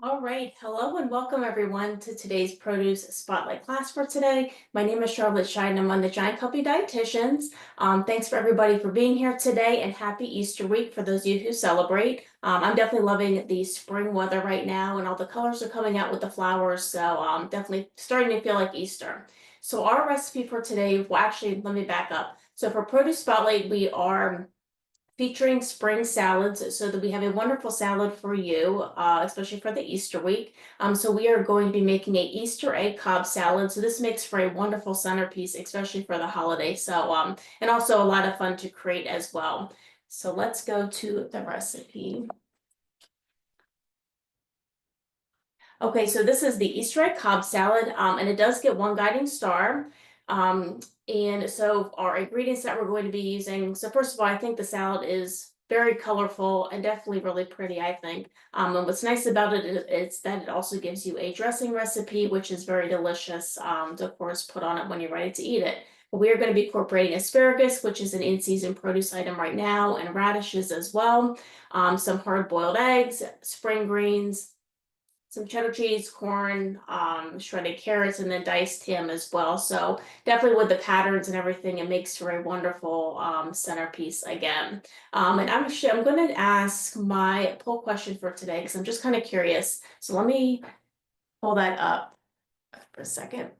All right, hello and welcome everyone to today's produce spotlight class for today. My name is Charlotte Scheid and I'm one of the Giant Company Dietitians. Thanks for everybody for being here today and happy Easter week for those of you who celebrate. I'm definitely loving the spring weather right now and all the colors are coming out with the flowers, so definitely starting to feel like Easter. So our recipe for today, well actually let me back up. So for produce spotlight, we are featuring spring salads so that we have a wonderful salad for you, especially for the Easter week. So we are going to be making a Easter egg Cobb salad. So this makes for a wonderful centerpiece, especially for the holiday. So, and also a lot of fun to create as well. So let's go to the recipe. Okay, so this is the Easter egg Cobb salad, and it does get one guiding star. And so our ingredients that we're going to be using, so first of all, I think the salad is very colorful and definitely really pretty, I think. And what's nice about it is that it also gives you a dressing recipe, which is very delicious, to of course put on it when you're ready to eat it. We are going to be incorporating asparagus, which is an in-season produce item right now, and radishes as well, some hard-boiled eggs, spring greens, some cheddar cheese, corn, shredded carrots, and then diced ham as well. So definitely with the patterns and everything, it makes for a wonderful centerpiece again. And I'm going to ask my poll question for today because I'm just kind of curious. So let me pull that up for a second.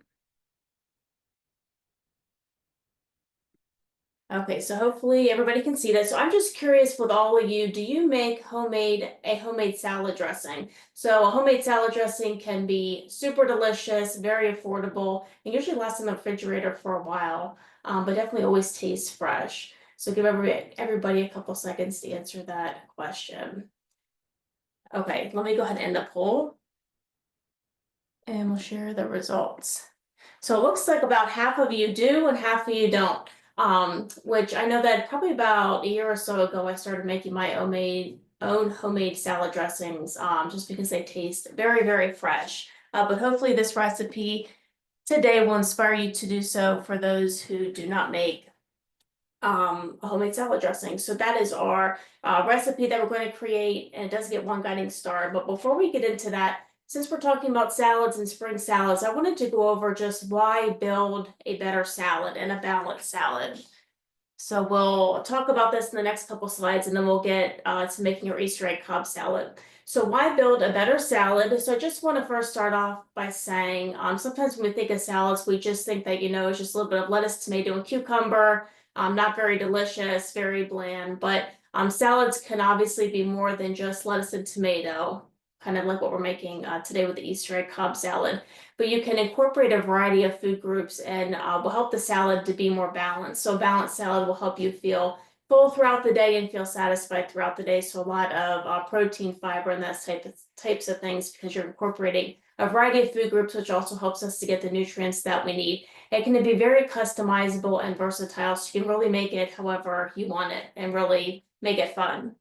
Okay, so hopefully everybody can see that. So I'm just curious with all of you, do you make a homemade salad dressing? So a homemade salad dressing can be super delicious, very affordable, and usually lasts in the refrigerator for a while, but definitely always tastes fresh. So give everybody a couple seconds to answer that question. Okay, let me go ahead and end the poll and we'll share the results. So it looks like about half of you do and half of you don't. Which I know that probably about a year or so ago, I started making my own homemade salad dressings, just because they taste very, very fresh. But hopefully this recipe today will inspire you to do so for those who do not make a homemade salad dressing. So that is our recipe that we're going to create, and it does get one guiding star. But before we get into that, since we're talking about salads and spring salads, I wanted to go over just why build a better salad and a balanced salad. So we'll talk about this in the next couple slides, and then we'll get to making our Easter egg Cobb salad. So why build a better salad? So I just want to first start off by saying, sometimes when we think of salads, we just think that, it's just a little bit of lettuce, tomato, and cucumber. Not very delicious, very bland, but salads can obviously be more than just lettuce and tomato, kind of like what we're making today with the Easter egg Cobb salad. But you can incorporate a variety of food groups and will help the salad to be more balanced. So a balanced salad will help you feel full throughout the day and feel satisfied throughout the day. So a lot of protein, fiber, and that types of things because you're incorporating a variety of food groups, which also helps us to get the nutrients that we need. It can be very customizable and versatile, so you can really make it however you want it and really make it fun.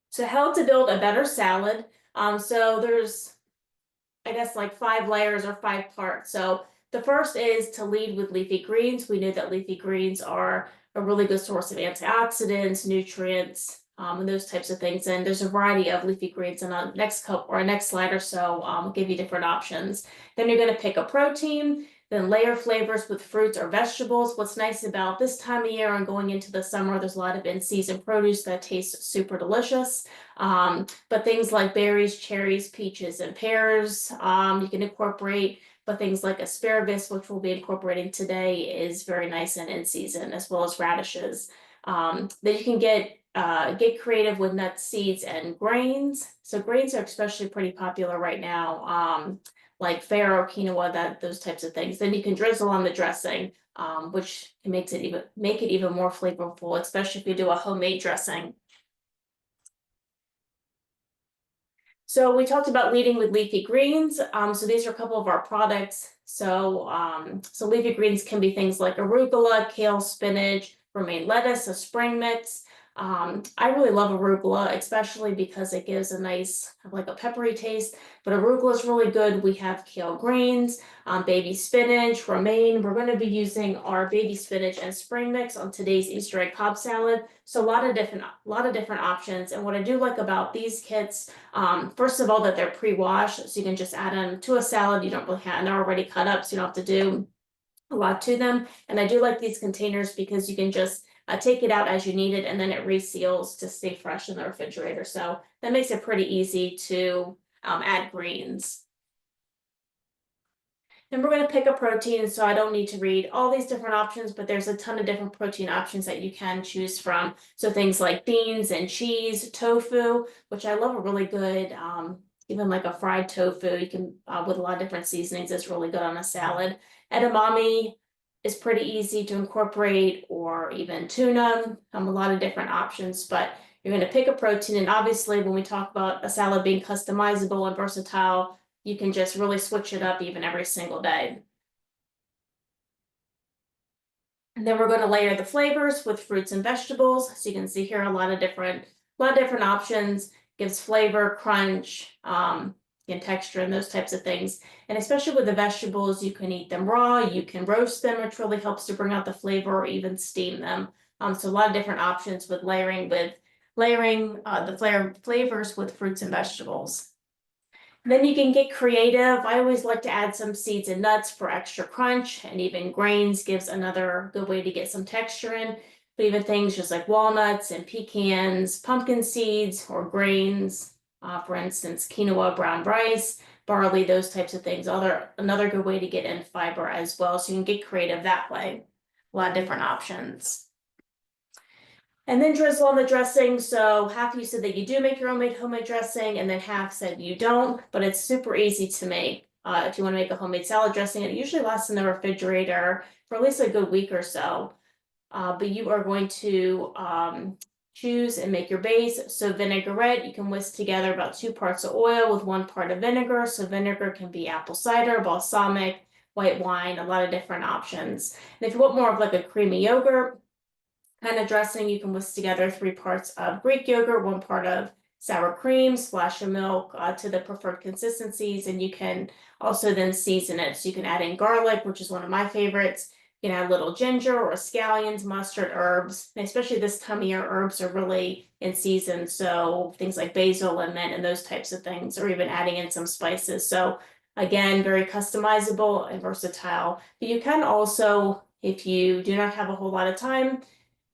So how to build a better salad. So there's, I guess, like 5 layers or 5 parts. So the first is to lead with leafy greens. We know that leafy greens are a really good source of antioxidants, nutrients, and those types of things. And there's a variety of leafy greens in a next cup or a next slide or so. We'll give you different options. Then you're going to pick a protein, then layer flavors with fruits or vegetables. What's nice about this time of year and going into the summer, there's a lot of in-season produce that tastes super delicious. But things like berries, cherries, peaches, and pears, you can incorporate. But things like asparagus, which we'll be incorporating today, is very nice and in season, as well as radishes. Then you can get creative with nuts, seeds, and grains. So grains are especially pretty popular right now, like farro, quinoa, those types of things. Then you can drizzle on the dressing, which makes it even more flavorful, especially if you do a homemade dressing. So we talked about leading with leafy greens. So these are a couple of our products. So leafy greens can be things like arugula, kale, spinach, romaine lettuce, a spring mix. I really love arugula, especially because it gives a nice, like a peppery taste. But arugula is really good. We have kale greens, baby spinach, romaine. We're going to be using our baby spinach and spring mix on today's Easter egg Cobb salad. So a lot of different options. And what I do like about these kits, first of all, that they're pre-washed, so you can just add them to a salad. You don't really have, and they're already cut up, so you don't have to do a lot to them. And I do like these containers because you can just take it out as you need it, and then it reseals to stay fresh in the refrigerator. So that makes it pretty easy to add greens. And we're going to pick a protein, so I don't need to read all these different options, but there's a ton of different protein options that you can choose from. So things like beans and cheese, tofu, which I love a really good, even like a fried tofu, you can, with a lot of different seasonings, it's really good on a salad. Edamame is pretty easy to incorporate, or even tuna, a lot of different options, but you're going to pick a protein. And obviously, when we talk about a salad being customizable and versatile, you can just really switch it up even every single day. And then we're going to layer the flavors with fruits and vegetables. So you can see here a lot of different options. Gives flavor, crunch, and texture, and those types of things. And especially with the vegetables, you can eat them raw, you can roast them, which really helps to bring out the flavor, or even steam them. So a lot of different options with layering the flavors with fruits and vegetables. Then you can get creative. I always like to add some seeds and nuts for extra crunch, and even grains gives another good way to get some texture in. But even things just like walnuts and pecans, pumpkin seeds, or grains, for instance, quinoa, brown rice, barley, those types of things. Another good way to get in fiber as well. So you can get creative that way. A lot of different options. And then drizzle on the dressing. So half you said that you do make your own homemade dressing, and then half said you don't, but it's super easy to make. If you want to make a homemade salad dressing, it usually lasts in the refrigerator for at least a good week or so. But you are going to choose and make your base. So vinaigrette, you can whisk together about 2 parts of oil with 1 part of vinegar. So vinegar can be apple cider, balsamic, white wine, a lot of different options. And if you want more of like a creamy yogurt kind of dressing, you can whisk together 3 parts of Greek yogurt, 1 part of sour cream, splash of milk to the preferred consistencies, and you can also then season it. So you can add in garlic, which is one of my favorites. You can add little ginger or scallions, mustard, herbs, and especially this time of year, herbs are really in season. So things like basil and mint and those types of things, or even adding in some spices. So again, very customizable and versatile. But you can also, if you do not have a whole lot of time,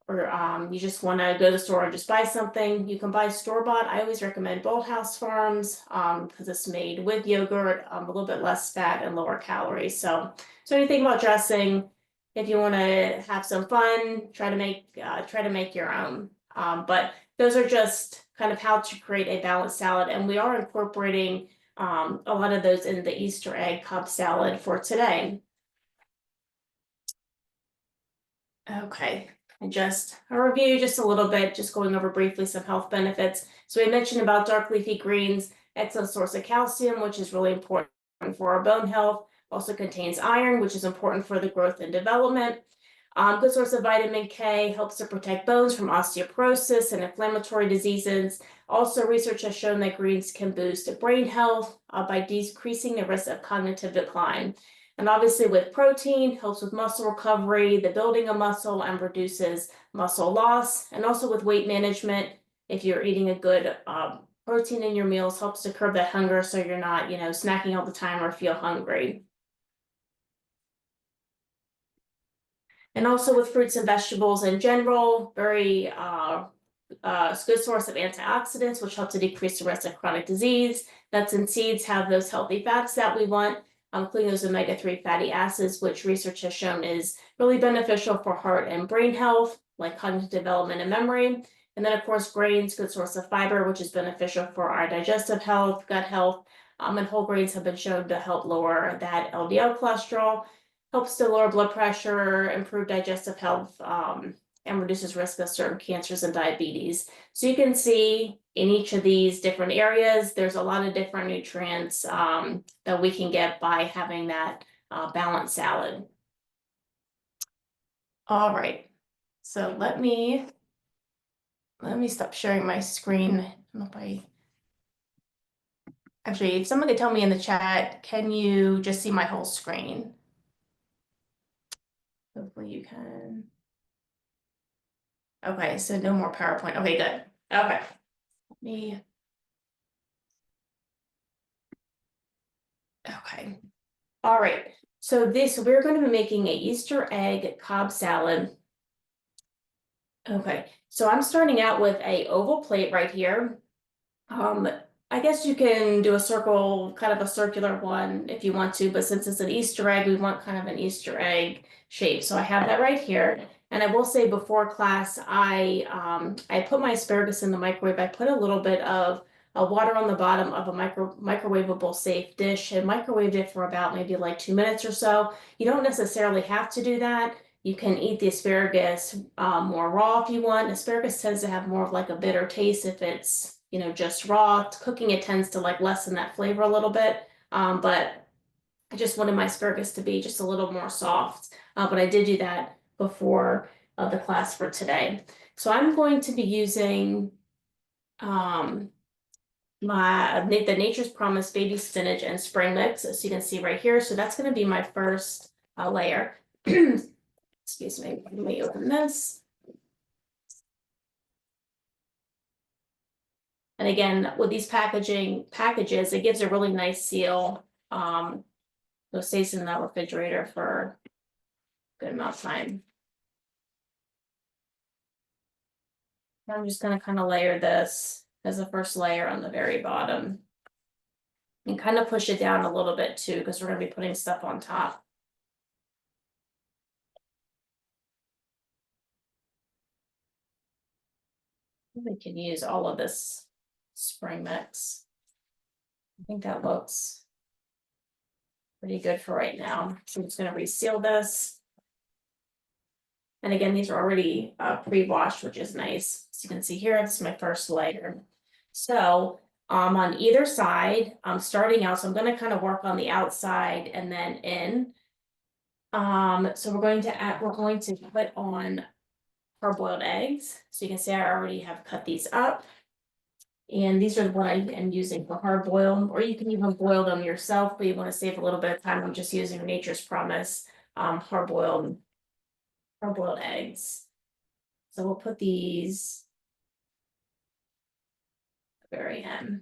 or you just want to go to the store and just buy something, you can buy store-bought. I always recommend Bolthouse Farms because it's made with yogurt, a little bit less fat and lower calories. So anything about dressing, if you want to have some fun, try to make your own. But those are just kind of how to create a balanced salad, and we are incorporating a lot of those in the Easter egg Cobb salad for today. Okay. And just a review, just a little bit, just going over briefly some health benefits. So we mentioned about dark leafy greens, excellent source of calcium, which is really important for our bone health. Also contains iron, which is important for the growth and development. Good source of vitamin K, helps to protect bones from osteoporosis and inflammatory diseases. Also, research has shown that greens can boost brain health by decreasing the risk of cognitive decline. And obviously with protein, helps with muscle recovery, the building of muscle, and reduces muscle loss. And also with weight management, if you're eating a good protein in your meals, helps to curb that hunger so you're not, snacking all the time or feel hungry. And also with fruits and vegetables in general, very good source of antioxidants, which help to decrease the risk of chronic disease. Nuts and seeds have those healthy fats that we want, including those omega-3 fatty acids, which research has shown is really beneficial for heart and brain health, like cognitive development and memory. And then, of course, grains, good source of fiber, which is beneficial for our digestive health, gut health. And whole grains have been shown to help lower that LDL cholesterol, helps to lower blood pressure, improve digestive health, and reduces risk of certain cancers and diabetes. So you can see in each of these different areas, there's a lot of different nutrients that we can get by having that balanced salad. All right, so let me Let me stop sharing my screen. I don't know if actually, if someone could tell me in the chat, can you just see my whole screen? Hopefully you can. Okay, so no more PowerPoint. Okay, good. Okay. Okay. All right. So we're going to be making a Easter egg Cobb salad. Okay, so I'm starting out with a oval plate right here. I guess you can do a circle, kind of a circular one if you want to, but since it's an Easter egg, we want kind of an Easter egg shape. So I have that right here. And I will say before class, I put my asparagus in the microwave. I put a little bit of water on the bottom of a microwavable safe dish and microwaved it for about maybe like 2 minutes or so. You don't necessarily have to do that. You can eat the asparagus more raw if you want. Asparagus tends to have more of like a bitter taste if it's, you know, just raw. Cooking it tends to like lessen that flavor a little bit. But I just wanted my asparagus to be just a little more soft. But I did do that before the class for today. So I'm going to be using the Nature's Promise baby spinach and spring mix, as you can see right here. So that's going to be my first layer. Excuse me, let me open this. And again, with these packages, it gives a really nice seal. So it stays in that refrigerator for a good amount of time. I'm just gonna kind of layer this as the first layer on the very bottom. And kind of push it down a little bit too, because we're gonna be putting stuff on top. We can use all of this spring mix. I think that looks pretty good for right now. So I'm just gonna reseal this. And again, these are already pre-washed, which is nice. So you can see here, this is my first layer. So on either side, I'm starting out, so I'm gonna kind of work on the outside and then in. So we're going to put on hard-boiled eggs. So you can see I already have cut these up. And these are what I am using for hard boil, or you can even boil them yourself, but you want to save a little bit of time. I'm just using Nature's Promise hard boiled eggs. So we'll put these at the very end.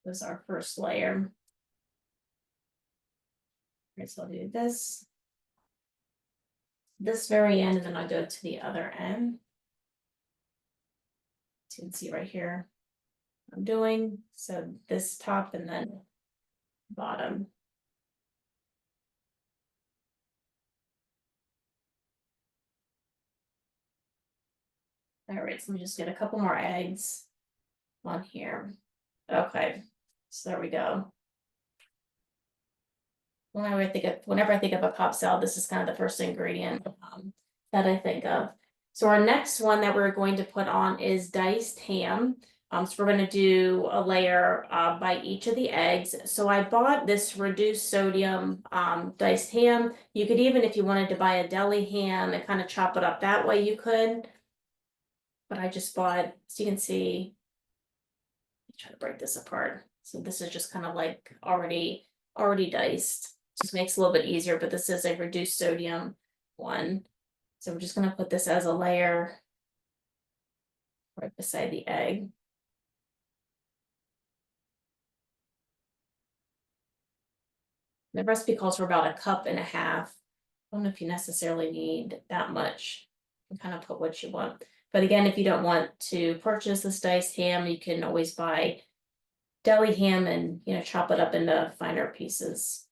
This is our first layer. Okay, so I'll do this very end, and then I'll go to the other end. So you can see right here I'm doing, so this top and then bottom. All right, so let me just get a couple more eggs on here. Okay, so there we go. Whenever I think of a Cobb salad, this is kind of the first ingredient that I think of. So our next one that we're going to put on is diced ham. So we're going to do a layer by each of the eggs. So I bought this reduced sodium diced ham. You could even, if you wanted to buy a deli ham and kind of chop it up that way, you could. But I just bought, so you can see, let me try to break this apart. So this is just kind of like already diced. Just makes it a little bit easier, but this is a reduced sodium one. So we're just going to put this as a layer right beside the egg. The recipe calls for about 1.5 cups. I don't know if you necessarily need that much. You can kind of put what you want. But again, if you don't want to purchase this diced ham, you can always buy deli ham and, you know, chop it up into finer pieces.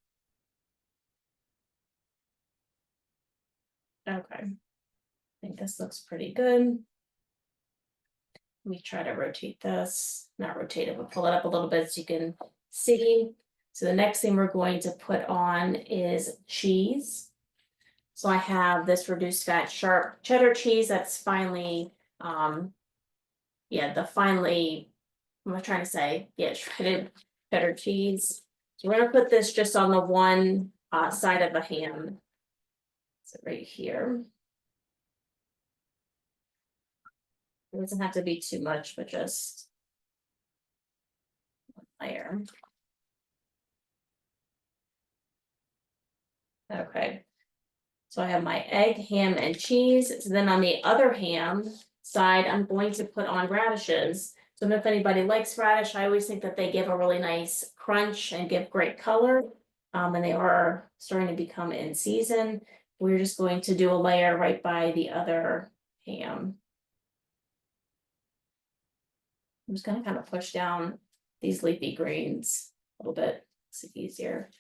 Okay, I think this looks pretty good. Let me try to rotate this, not rotate it, but pull it up a little bit so you can see. So the next thing we're going to put on is cheese. So I have this reduced fat sharp cheddar cheese that's finely, the finely, what am I trying to say? Yeah, shredded cheddar cheese. So we're gonna put this just on the one side of the ham. So right here. It doesn't have to be too much, but just one layer. Okay. So I have my egg, ham, and cheese. So then on the other ham side, I'm going to put on radishes. So if anybody likes radish, I always think that they give a really nice crunch and give great color. And they are starting to become in season. We're just going to do a layer right by the other ham. I'm just gonna kind of push down these leafy greens a little bit, it's easier.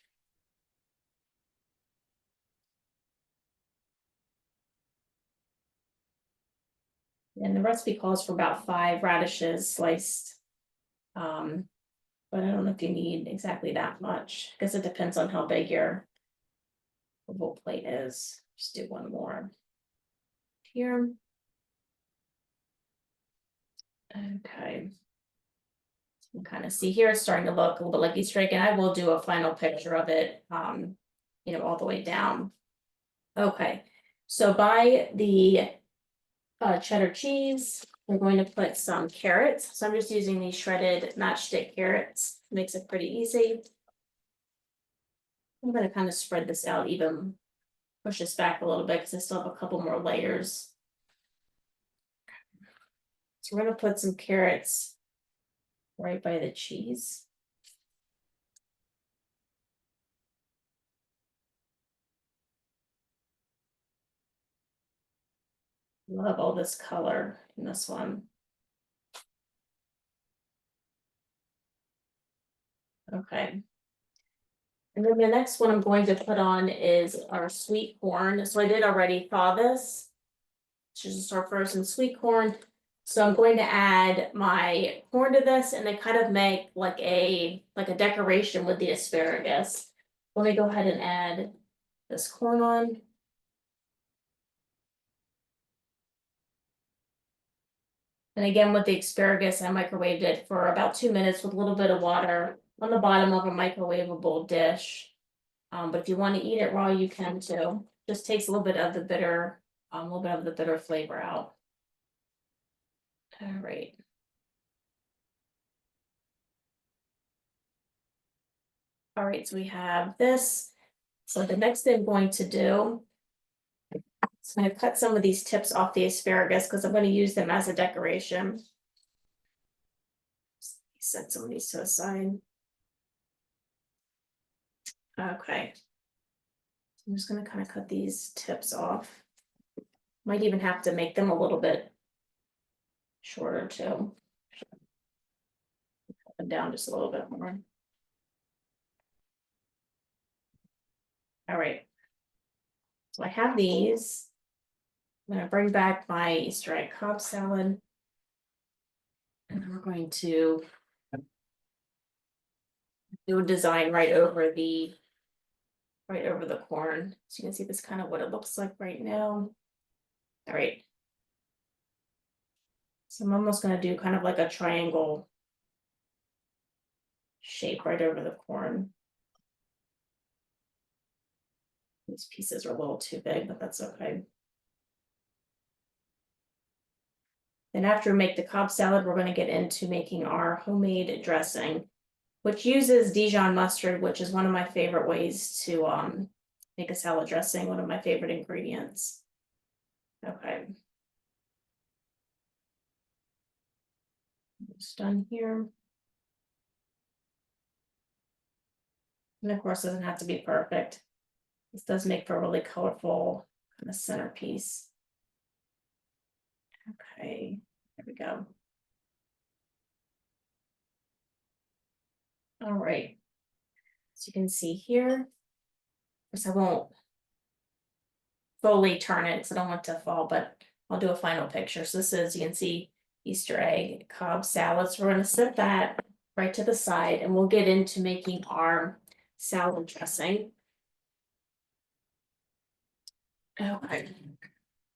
And the recipe calls for about 5 radishes sliced. But I don't know if you need exactly that much, because it depends on how big your whole plate is. Just do one more here. Okay. You can kind of see here, it's starting to look a little bit like Easter egg, and I will do a final picture of it, all the way down. Okay, so by the cheddar cheese, we're going to put some carrots. So I'm just using these shredded matchstick carrots. Makes it pretty easy. I'm going to kind of spread this out even, push this back a little bit because I still have a couple more layers. So we're going to put some carrots right by the cheese. Love all this color in this one. Okay. And then the next one I'm going to put on is our sweet corn. So I did already thaw this. This is our frozen sweet corn. So I'm going to add my corn to this and then kind of make like a decoration with the asparagus. Let me go ahead and add this corn on. And again, with the asparagus, I microwaved it for about 2 minutes with a little bit of water on the bottom of a microwavable dish. But if you want to eat it raw, you can too. Just takes a little bit of the bitter, flavor out. All right. All right, so we have this. So the next thing I'm going to do is I'm going to cut some of these tips off the asparagus because I'm going to use them as a decoration. Set some of these to the side. Okay. I'm just going to kind of cut these tips off. Might even have to make them a little bit shorter too. Cut them down just a little bit more. All right. So I have these. I'm going to bring back my Easter egg Cobb salad. And we're going to do a design right over the corn. So you can see this kind of what it looks like right now. All right. So I'm almost going to do kind of like a triangle shape right over the corn. These pieces are a little too big, but that's okay. Then after we make the Cobb salad, we're going to get into making our homemade dressing, which uses Dijon mustard, which is one of my favorite ways to make a salad dressing, one of my favorite ingredients. Okay. It's done here. And of course, it doesn't have to be perfect. This does make for a really colorful kind of centerpiece. Okay, there we go. All right. So you can see here, of course I won't fully turn it because I don't want it to fall, but I'll do a final picture. So this is, you can see Easter egg Cobb salad. So we're going to set that right to the side and we'll get into making our salad dressing. Okay.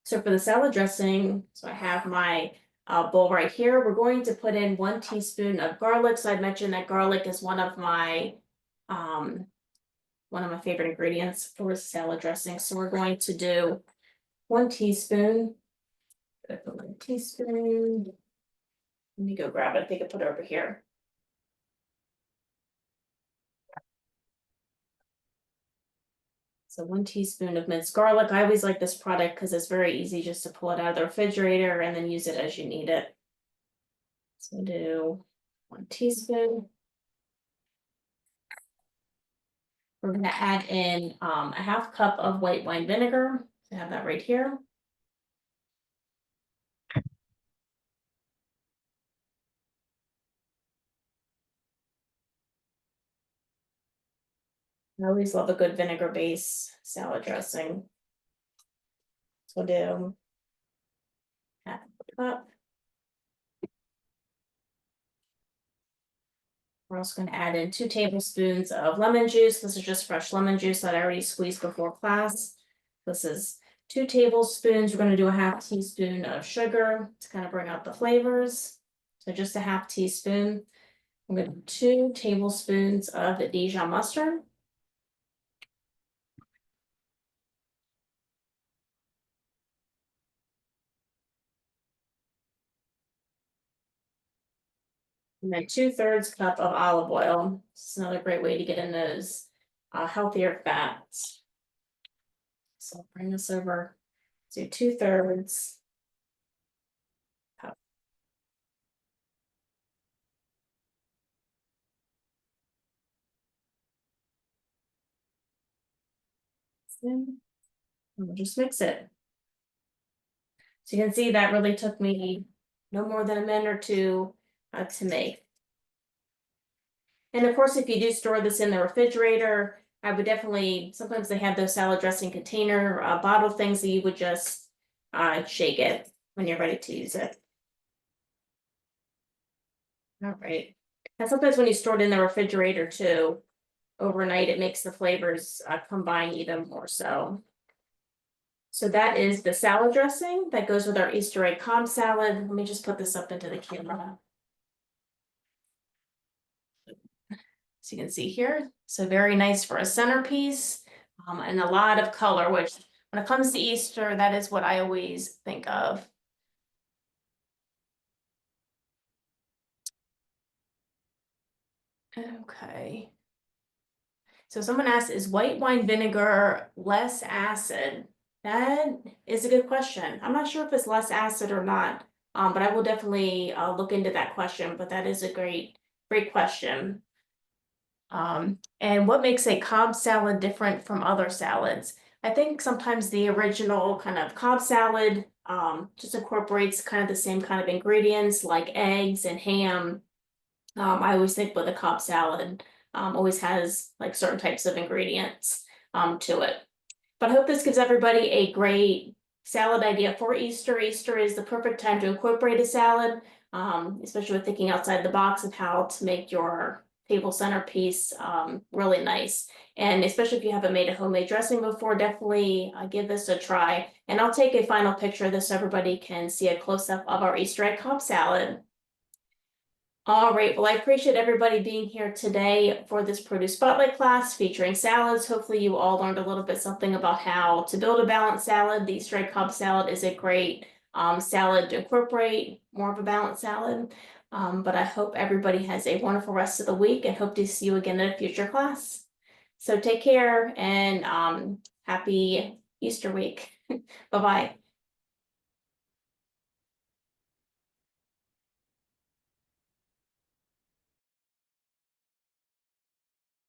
So for the salad dressing, so I have my bowl right here. We're going to put in 1 teaspoon of garlic. So I mentioned that garlic is one of my favorite ingredients for salad dressing. So we're going to do 1 teaspoon. 1 teaspoon. Let me go grab it. I think I put it over here. So 1 teaspoon of minced garlic. I always like this product because it's very easy just to pull it out of the refrigerator and then use it as you need it. So we'll do 1 teaspoon. We're gonna add in a half cup of white wine vinegar. I have that right here. I always love a good vinegar base salad dressing. So we'll do half a cup. We're also going to add in 2 tablespoons of lemon juice. This is just fresh lemon juice that I already squeezed before class. This is 2 tablespoons. We're going to do a half teaspoon of sugar to kind of bring out the flavors. So just a half teaspoon. I'm going to do 2 tablespoons of Dijon mustard. And then 2/3 cup of olive oil. This is another great way to get in those healthier fats. So I'll bring this over to 2/3 cup. And we'll just mix it. So you can see that really took me no more than a minute or two to make. And of course, if you do store this in the refrigerator, I would definitely, sometimes they have those salad dressing container bottle things that you would just shake it when you're ready to use it. All right. And sometimes when you store it in the refrigerator too, overnight, it makes the flavors combine even more so. So that is the salad dressing that goes with our Easter egg Cobb salad. Let me just put this up into the camera. So you can see here, so very nice for a centerpiece and a lot of color, which when it comes to Easter, that is what I always think of. Okay. So someone asked, is white wine vinegar less acid? That is a good question. I'm not sure if it's less acid or not, but I will definitely look into that question, but that is a great question. And what makes a Cobb salad different from other salads? I think sometimes the original kind of Cobb salad just incorporates kind of the same kind of ingredients like eggs and ham. I always think with a Cobb salad always has like certain types of ingredients to it. But I hope this gives everybody a great salad idea for Easter. Easter is the perfect time to incorporate a salad, especially with thinking outside the box of how to make your table centerpiece really nice. And especially if you haven't made a homemade dressing before, definitely give this a try. And I'll take a final picture of this so everybody can see a close-up of our Easter egg Cobb salad. All right, well, I appreciate everybody being here today for this produce spotlight class featuring salads. Hopefully you all learned a little bit something about how to build a balanced salad. The Easter egg Cobb salad is a great salad to incorporate more of a balanced salad. But I hope everybody has a wonderful rest of the week and hope to see you again in a future class. So take care and happy Easter week. Bye-bye.